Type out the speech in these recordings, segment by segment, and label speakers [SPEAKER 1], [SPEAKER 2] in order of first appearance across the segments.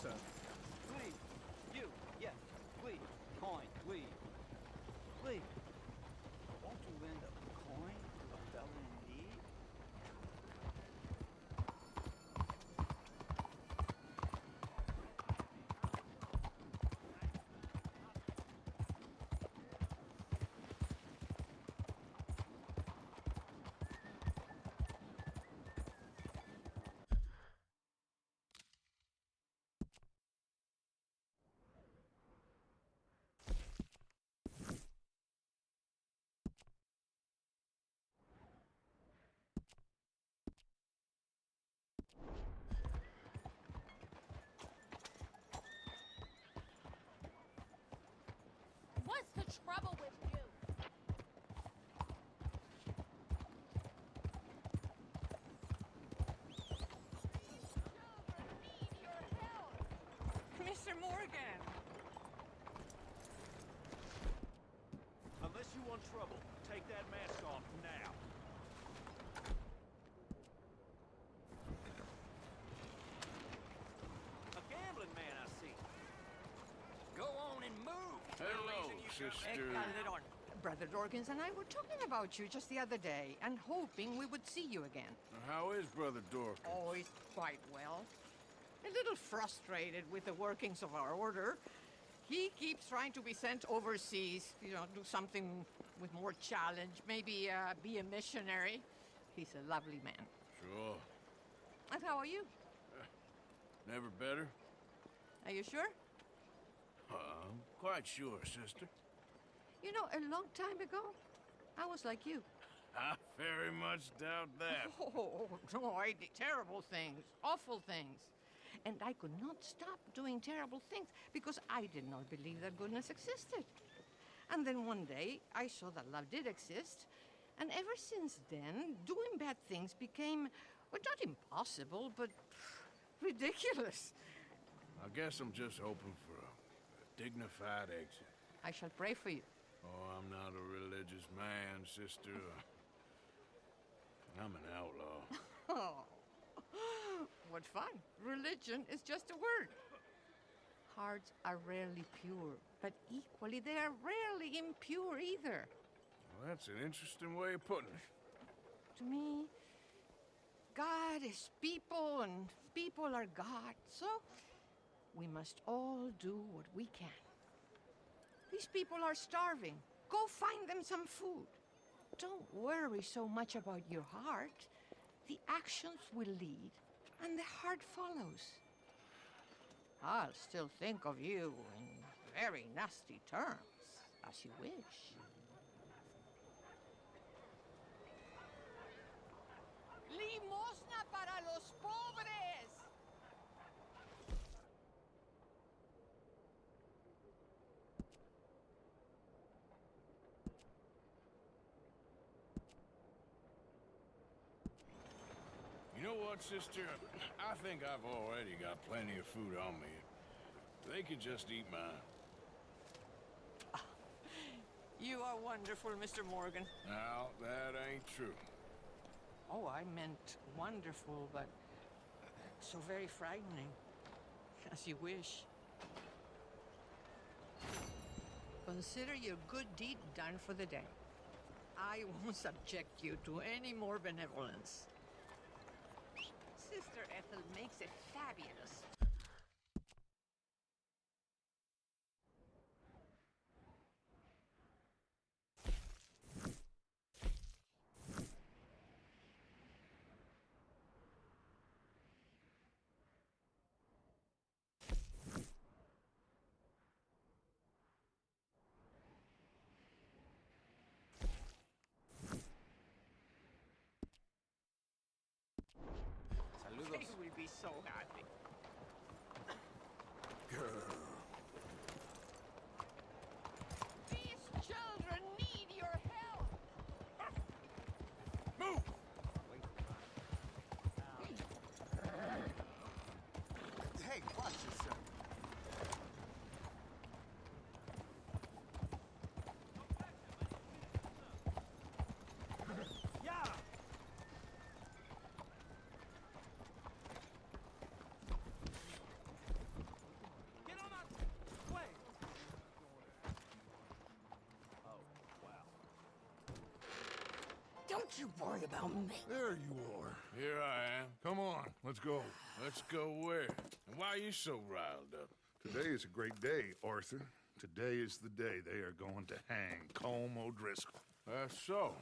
[SPEAKER 1] sir.
[SPEAKER 2] Please. You. Yes. Please. Coin. Please. Please. Won't you lend a coin to a fellow in need?
[SPEAKER 3] What's the trouble with you? These children need your help.
[SPEAKER 4] Mr. Morgan!
[SPEAKER 5] Unless you want trouble, take that mask off now. A gambling man, I see. Go on and move.
[SPEAKER 6] Hello, sister.
[SPEAKER 4] Brother Dorkins and I were talking about you just the other day and hoping we would see you again.
[SPEAKER 6] How is Brother Dorkins?
[SPEAKER 4] Oh, he's quite well. A little frustrated with the workings of our order. He keeps trying to be sent overseas, do something with more challenge, maybe be a missionary. He's a lovely man.
[SPEAKER 6] Sure.
[SPEAKER 4] And how are you?
[SPEAKER 6] Never better?
[SPEAKER 4] Are you sure?
[SPEAKER 6] I'm quite sure, sister.
[SPEAKER 4] A long time ago, I was like you.
[SPEAKER 6] I very much doubt that.
[SPEAKER 4] Oh, no, I did terrible things, awful things. And I could not stop doing terrible things because I did not believe that goodness existed. And then one day, I saw that love did exist. And ever since then, doing bad things became, well, not impossible, but ridiculous.
[SPEAKER 6] I guess I'm just hoping for a dignified exit.
[SPEAKER 4] I shall pray for you.
[SPEAKER 6] Oh, I'm not a religious man, sister. I'm an outlaw.
[SPEAKER 4] Oh, what fun. Religion is just a word. Hearts are rarely pure, but equally they are rarely impure either.
[SPEAKER 6] Well, that's an interesting way of putting it.
[SPEAKER 4] To me, God is people and people are God. So we must all do what we can. These people are starving. Go find them some food. Don't worry so much about your heart. The actions will lead, and the heart follows. I'll still think of you in very nasty terms, as you wish. ¡Limosna para los pobres!
[SPEAKER 6] You know what, sister? I think I've already got plenty of food on me. They could just eat mine.
[SPEAKER 4] You are wonderful, Mr. Morgan.
[SPEAKER 6] Now, that ain't true.
[SPEAKER 4] Oh, I meant wonderful, but so very frightening. As you wish. Consider your good deed done for the day. I won't subject you to any more benevolence. Sister Ethel makes it fabulous.
[SPEAKER 2] Saludos.
[SPEAKER 4] They will be so happy. These children need your help.
[SPEAKER 6] Move!
[SPEAKER 1] Hey, watch yourself.
[SPEAKER 5] Yeah!
[SPEAKER 7] you worry about me.
[SPEAKER 8] There you are.
[SPEAKER 6] Here I am.
[SPEAKER 8] Come on, let's go.
[SPEAKER 6] Let's go where? And why are you so riled up?
[SPEAKER 8] Today is a great day, Arthur. Today is the day they are going to hang Colm Odriscoll.
[SPEAKER 6] That's so.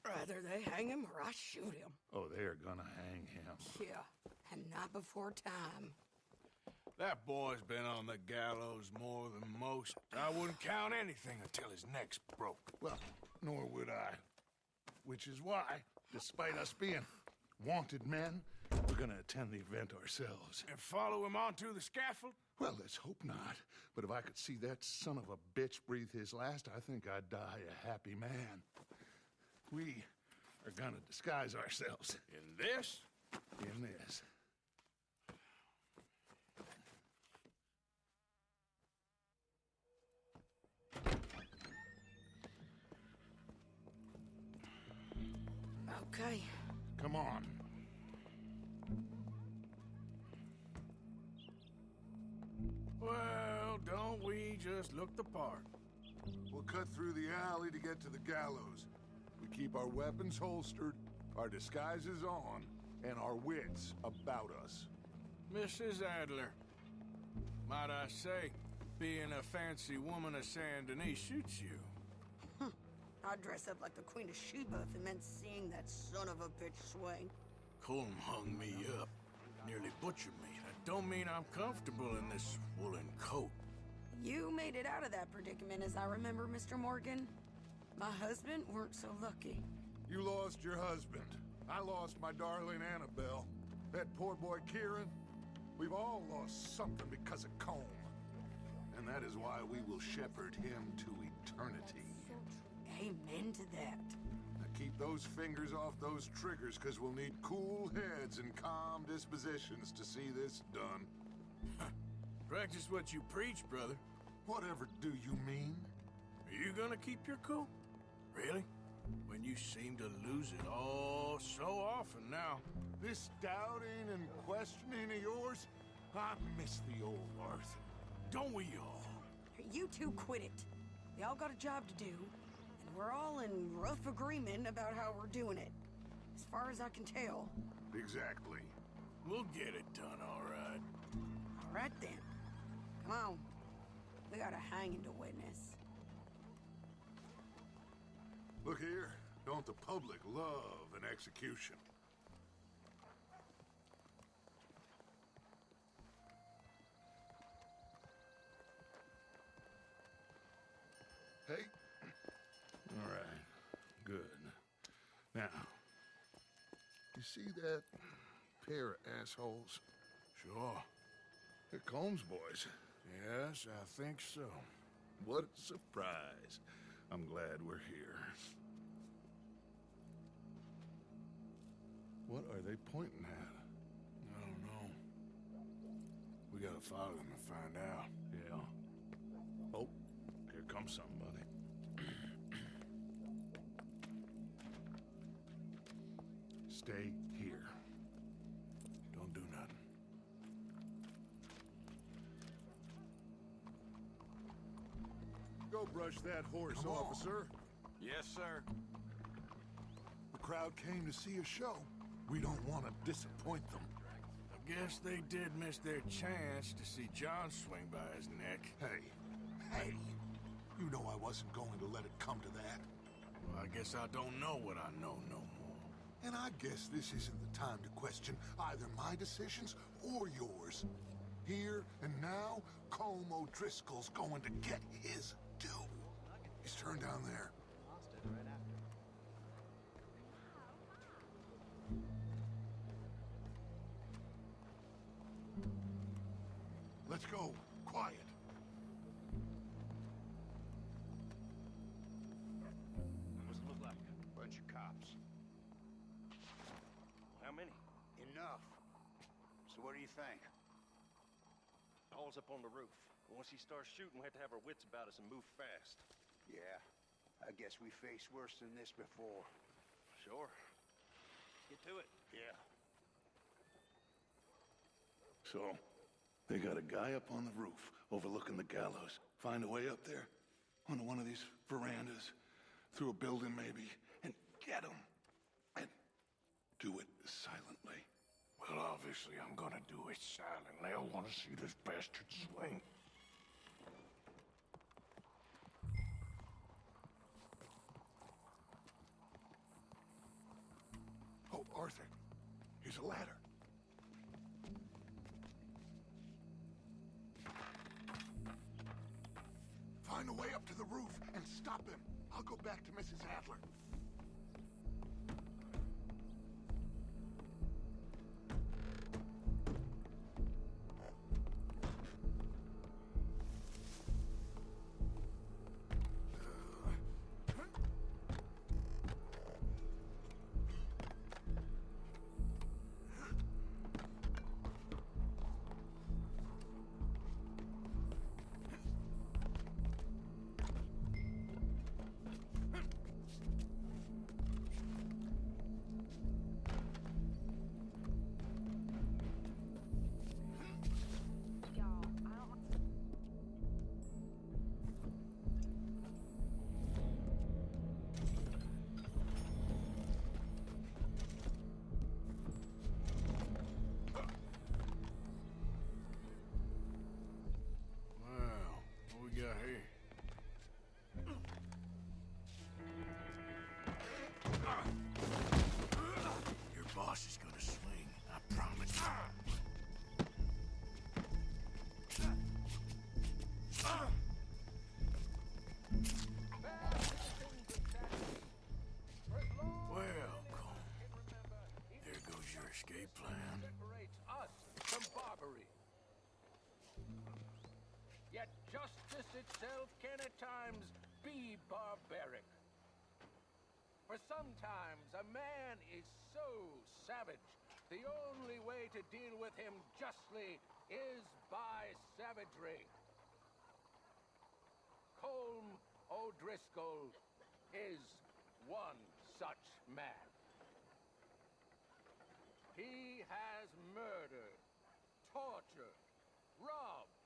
[SPEAKER 7] Rather they hang him or I shoot him.
[SPEAKER 8] Oh, they are gonna hang him.
[SPEAKER 7] Yeah, and not before time.
[SPEAKER 6] That boy's been on the gallows more than most. I wouldn't count anything until his neck's broke.
[SPEAKER 8] Well, nor would I. Which is why, despite us being wanted men, we're gonna attend the event ourselves.
[SPEAKER 6] And follow him onto the scaffold?
[SPEAKER 8] Well, let's hope not. But if I could see that son of a bitch breathe his last, I think I'd die a happy man. We are gonna disguise ourselves.
[SPEAKER 6] In this?
[SPEAKER 8] In this.
[SPEAKER 7] Okay.
[SPEAKER 8] Come on.
[SPEAKER 6] Well, don't we just look the part?
[SPEAKER 8] We'll cut through the alley to get to the gallows. We keep our weapons holstered, our disguises on, and our wits about us.
[SPEAKER 6] Mrs. Adler, might I say, being a fancy woman of Saint Denis suits you.
[SPEAKER 7] I'd dress up like the Queen of Sheba if it meant seeing that son of a bitch swing.
[SPEAKER 6] Colm hung me up, nearly butchered me. That don't mean I'm comfortable in this woolen coat.
[SPEAKER 7] You made it out of that predicament, as I remember, Mr. Morgan. My husband weren't so lucky.
[SPEAKER 8] You lost your husband. I lost my darling Annabelle. That poor boy Kieran. We've all lost something because of Colm. And that is why we will shepherd him to eternity.
[SPEAKER 7] Amen to that.
[SPEAKER 8] Now keep those fingers off those triggers, because we'll need cool heads and calm dispositions to see this done.
[SPEAKER 6] Practice what you preach, brother.
[SPEAKER 8] Whatever do you mean?
[SPEAKER 6] Are you gonna keep your cool? Really? When you seem to lose it all so often now.
[SPEAKER 8] This doubting and questioning of yours, I miss the old Arthur.
[SPEAKER 6] Don't we all?
[SPEAKER 7] You two quit it. We all got a job to do, and we're all in rough agreement about how we're doing it. As far as I can tell.
[SPEAKER 8] Exactly.
[SPEAKER 6] We'll get it done, all right.
[SPEAKER 7] All right then. Come on. We got a hanging to witness.
[SPEAKER 8] Look here, don't the public love an execution? Hey. All right, good. Now, you see that pair of assholes?
[SPEAKER 6] Sure.
[SPEAKER 8] They're Colm's boys.
[SPEAKER 6] Yes, I think so.
[SPEAKER 8] What a surprise. I'm glad we're here. What are they pointing at?
[SPEAKER 6] I don't know. We gotta follow them and find out.
[SPEAKER 8] Yeah. Oh, here comes somebody. Stay here.
[SPEAKER 6] Don't do nothing.
[SPEAKER 8] Go brush that horse,
[SPEAKER 1] Come on.
[SPEAKER 8] officer.
[SPEAKER 5] Yes, sir.
[SPEAKER 8] The crowd came to see a show. We don't want to disappoint them.
[SPEAKER 6] I guess they did miss their chance to see John swing by his neck.
[SPEAKER 8] Hey, you know I wasn't going to let it come to that.
[SPEAKER 6] Well, I guess I don't know what I know no more.
[SPEAKER 8] And I guess this isn't the time to question either my decisions or yours. Here and now, Colm O'Driscoll's going to get his due. He's turned down there. Let's go. Quiet.
[SPEAKER 5] What's it look like? Bunch of cops. How many?
[SPEAKER 1] Enough. So what do you think?
[SPEAKER 5] All's up on the roof. Once he starts shooting, we have to have our wits about us and move fast.
[SPEAKER 1] Yeah, I guess we faced worse than this before.
[SPEAKER 5] Sure. Get to it.
[SPEAKER 1] Yeah.
[SPEAKER 8] So, they got a guy up on the roof overlooking the gallows. Find a way up there, onto one of these verandas, through a building maybe, and get him. do it silently.
[SPEAKER 6] Well, obviously I'm gonna do it silently. I want to see this bastard swing.
[SPEAKER 8] Oh, Arthur, here's a ladder. Find a way up to the roof and stop him. I'll go back to Mrs. Adler.
[SPEAKER 6] Your boss is gonna swing, I promise. Well, Colm, there goes your escape plan.
[SPEAKER 9] Separates us from barbary. Yet justice itself can at times be barbaric. For sometimes a man is so savage, the only way to deal with him justly is by savagery. Colm Odriscoll is one such man. He has murdered, tortured, robbed,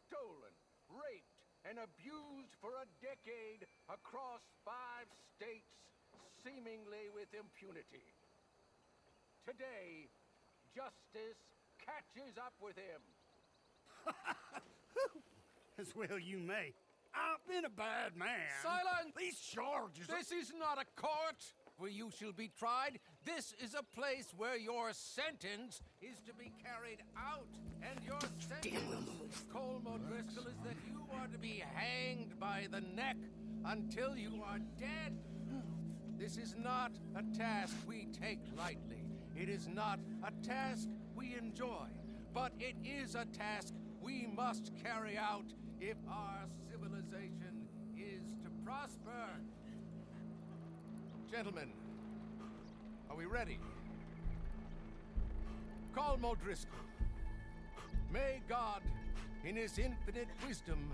[SPEAKER 9] stolen, raped, and abused for a decade across 5 states, seemingly with impunity. Today, justice catches up with him.
[SPEAKER 2] As well you may. I've been a bad man.
[SPEAKER 9] Silence!
[SPEAKER 2] These charges are...
[SPEAKER 9] This is not a court where you shall be tried. This is a place where your sentence is to be carried out. And your sentence, Colm Odriscoll, is that you are to be hanged by the neck until you are dead. This is not a task we take lightly. It is not a task we enjoy. But it is a task we must carry out if our civilization is to prosper. Gentlemen, are we ready? Colm Odriscoll, may God, in his infinite wisdom,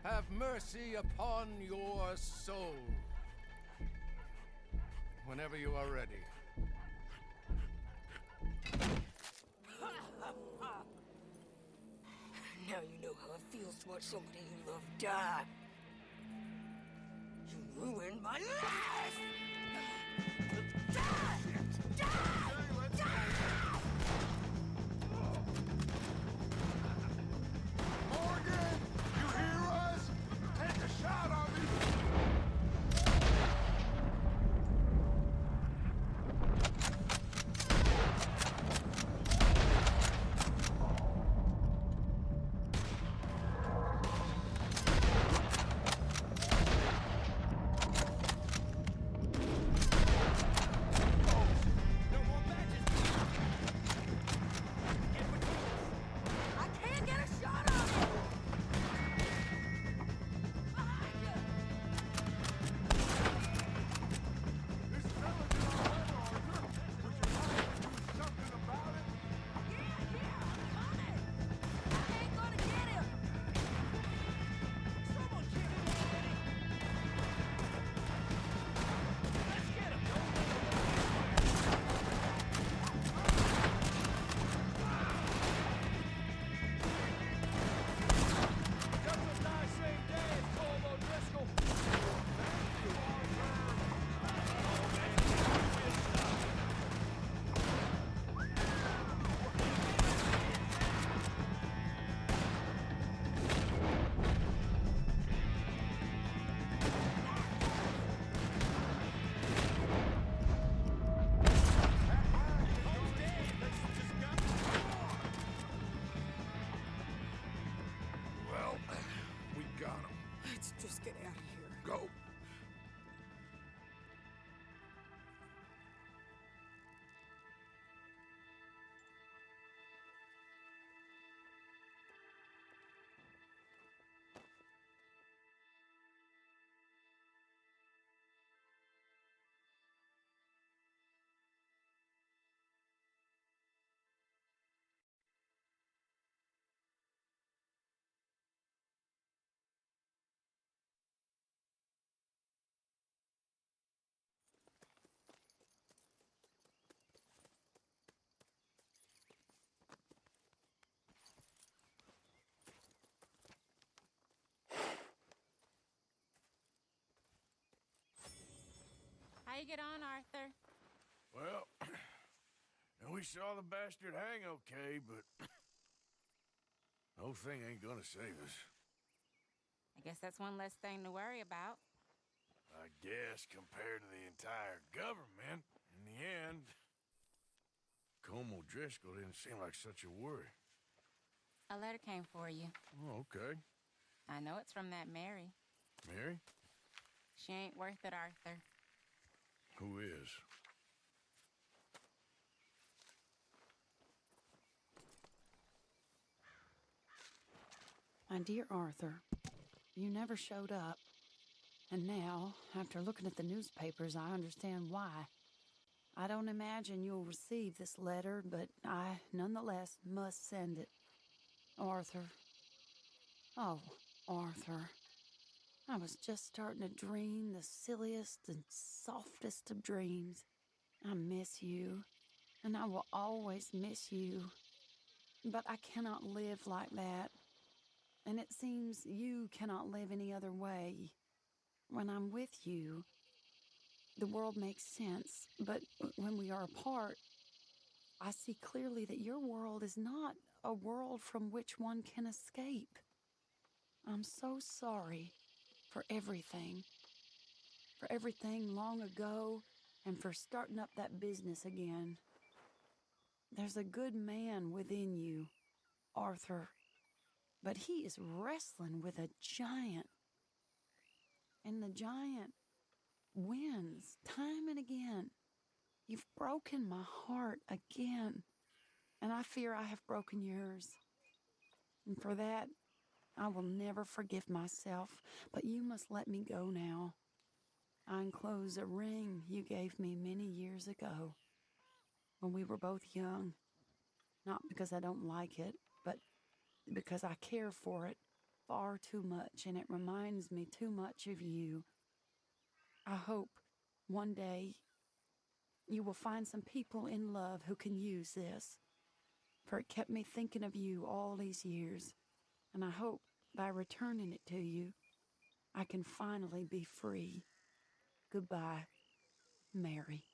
[SPEAKER 9] have mercy upon your soul. Whenever you are ready.
[SPEAKER 7] Now you know how it feels to watch somebody you love die. You ruined my life!
[SPEAKER 8] Morgan, you hear us? Take a shot on me.
[SPEAKER 9] No more
[SPEAKER 3] get on, Arthur?
[SPEAKER 6] Well, we saw the bastard hang okay, but the whole thing ain't gonna save us.
[SPEAKER 3] I guess that's one less thing to worry about.
[SPEAKER 6] I guess compared to the entire government, in the end, Colm O'Driscoll didn't seem like such a worry.
[SPEAKER 3] A letter came for you.
[SPEAKER 6] Oh, okay.
[SPEAKER 3] I know it's from that Mary.
[SPEAKER 6] Mary?
[SPEAKER 3] She ain't worth it, Arthur.
[SPEAKER 6] Who is?
[SPEAKER 7] My dear Arthur, you never showed up. And now, after looking at the newspapers, I understand why. I don't imagine you'll receive this letter, but I, nonetheless, must send it. Arthur. Oh, Arthur. I was just starting to dream the silliest and softest of dreams. I miss you, and I will always miss you. But I cannot live like that. And it seems you cannot live any other way. When I'm with you, the world makes sense. But when we are apart, I see clearly that your world is not a world from which one can escape. I'm so sorry for everything. For everything long ago, and for starting up that business again. There's a good man within you, Arthur. But he is wrestling with a giant. And the giant wins time and again. You've broken my heart again. And I fear I have broken yours. And for that, I will never forgive myself. But you must let me go now. I enclose a ring you gave me many years ago, when we were both young. Not because I don't like it, but because I care for it far too much, and it reminds me too much of you. I hope one day you will find some people in love who can use this, for it kept me thinking of you all these years, and I hope by returning it to you, I can finally be free. Goodbye, Mary.